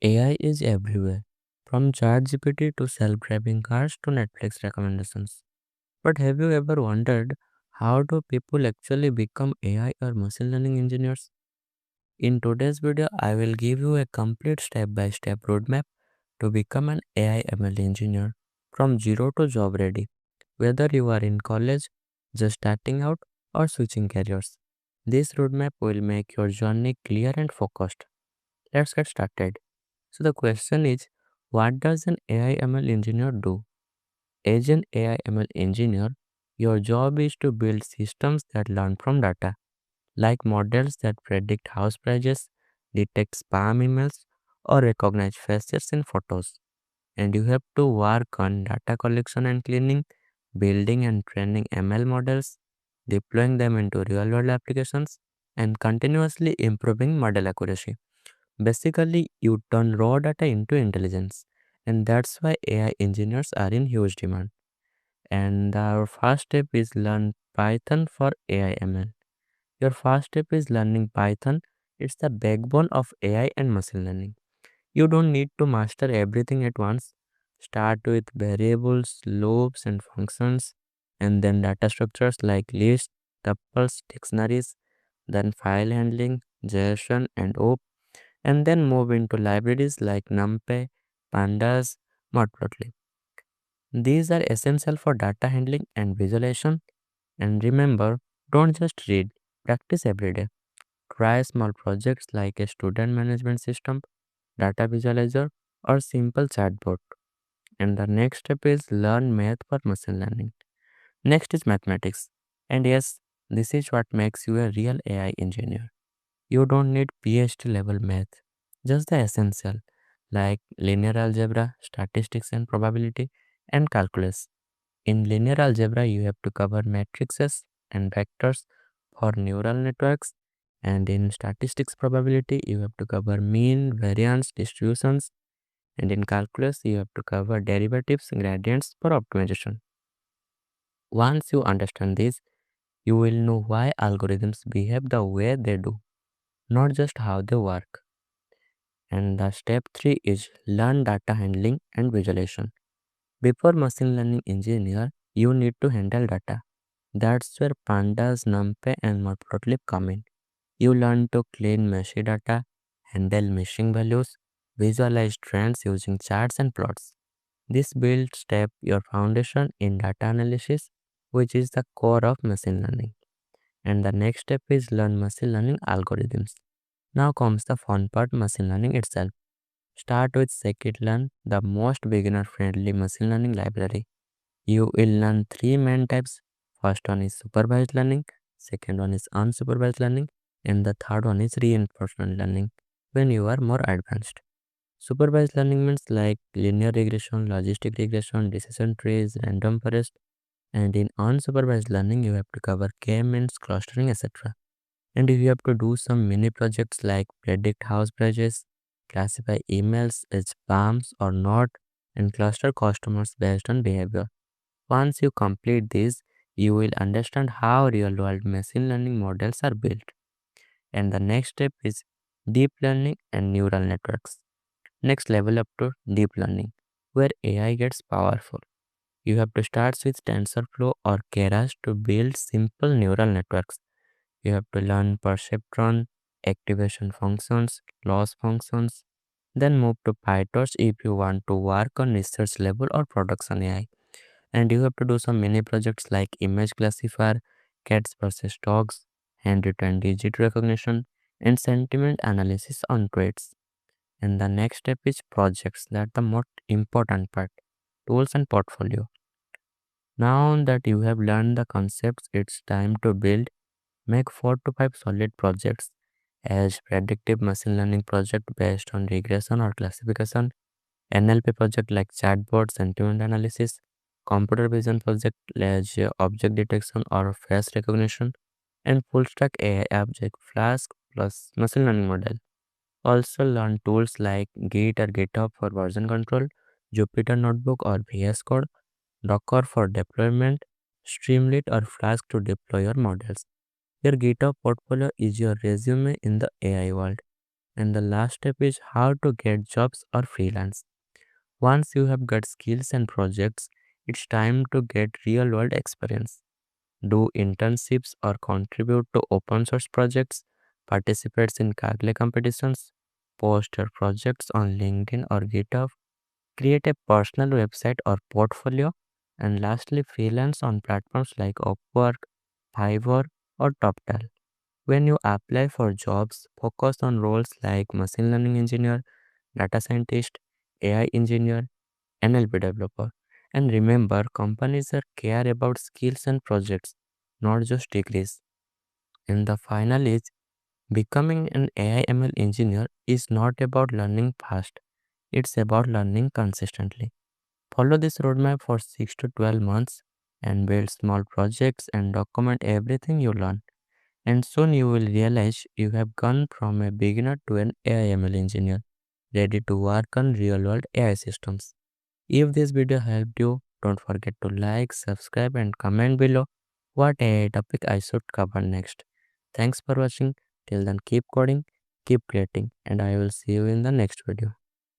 AI is everywhere, from ChatGPT to self-driving cars to Netflix recommendations. But have you ever wondered how do people actually become AI or machine learning engineers? In today's video, I will give you a complete step-by-step roadmap to become an AI ML engineer from zero to job ready, whether you are in college, just starting out, or switching careers. This roadmap will make your journey clear and focused. Let's get started. So the question is, what does an AI ML engineer do? As an AI ML engineer, your job is to build systems that learn from data, like models that predict house prices, detect spam emails, or recognize faces in photos. And you have to work on data collection and cleaning, building and training ML models, deploying them into real world applications, and continuously improving model accuracy. Basically, you turn raw data into intelligence, and that's why AI engineers are in huge demand. And our first step is learn Python for AI ML. Your first step is learning Python. It's the backbone of AI and machine learning. You don't need to master everything at once. Start with variables, loops, and functions, and then data structures like lists, tuples, dictionaries, then file handling, JSON, and OOP, and then move into libraries like NumPy, Pandas, Matplotlib. These are essential for data handling and visualization. And remember, don't just read, practice every day. Try small projects like a student management system, data visualizer, or simple chatbot. And the next step is learn math for machine learning. Next is mathematics. And yes, this is what makes you a real AI engineer. You don't need PhD level math, just the essential like linear algebra, statistics and probability, and calculus. In linear algebra, you have to cover matrices and vectors for neural networks, and in statistics probability, you have to cover mean, variance, distributions, and in calculus, you have to cover derivatives, gradients for optimization. Once you understand this, you will know why algorithms behave the way they do, not just how they work. And the step 3 is learn data handling and visualization. Before machine learning engineer, you need to handle data. That's where pandas, numpy and matplotlib come in. You learn to clean messy data, handle missing values, visualize trends using charts and plots. This builds step your foundation in data analysis, which is the core of machine learning. And the next step is learn machine learning algorithms. Now comes the fun part, machine learning itself. Start with scikit-learn, the most beginner-friendly machine learning library. You will learn three main types. First one is supervised learning, second one is unsupervised learning, and the third one is reinforcement learning when you are more advanced. Supervised learning means like linear regression, logistic regression, decision trees, random forest, and in unsupervised learning you have to cover k-means, clustering, etc. And you have to do some mini projects like predict house prices, classify emails as spams or not, and cluster customers based on behavior. Once you complete this, you will understand how real world machine learning models are built. And the next step is deep learning and neural networks. Next level up to deep learning, where AI gets powerful. You have to start with TensorFlow or Keras to build simple neural networks. You have to learn perceptron, activation functions, loss functions, then move to PyTorch if you want to work on research level or production AI. And you have to do some mini projects like image classifier, cats versus dogs, handwritten digit recognition, and sentiment analysis on traits. And the next step is projects, that the most important part, tools and portfolio. Now that you have learned the concepts, it's time to build. Make 4 to 5 solid projects as predictive machine learning project based on regression or classification, NLP project like chatbot sentiment analysis, computer vision project like object detection or face recognition, and full stack AI object Flask plus machine learning model. Also learn tools like Git or GitHub for version control, Jupyter Notebook or VS Code, Docker for deployment, Streamlit or Flask to deploy your models. Your GitHub portfolio is your resume in the AI world. And the last step is how to get jobs or freelance. Once you have got skills and projects, it's time to get real world experience. Do internships or contribute to open source projects, participates in Kaggle competitions, post your projects on LinkedIn or GitHub, create a personal website or portfolio, and lastly, freelance on platforms like Upwork, Fiverr, or TopTal. When you apply for jobs, focus on roles like machine learning engineer, data scientist, AI engineer, NLP developer. And remember, companies are care about skills and projects, not just degrees. And the final is becoming an AI ML engineer is not about learning fast, it's about learning consistently. Follow this roadmap for 6 to 12 months and build small projects and document everything you learn. And soon you will realize you have gone from a beginner to an AI ML engineer, ready to work on real world AI systems. If this video helped you, don't forget to like, subscribe, and comment below what AI topic I should cover next. Thanks for watching. Till then, keep coding, keep creating, and I will see you in the next video.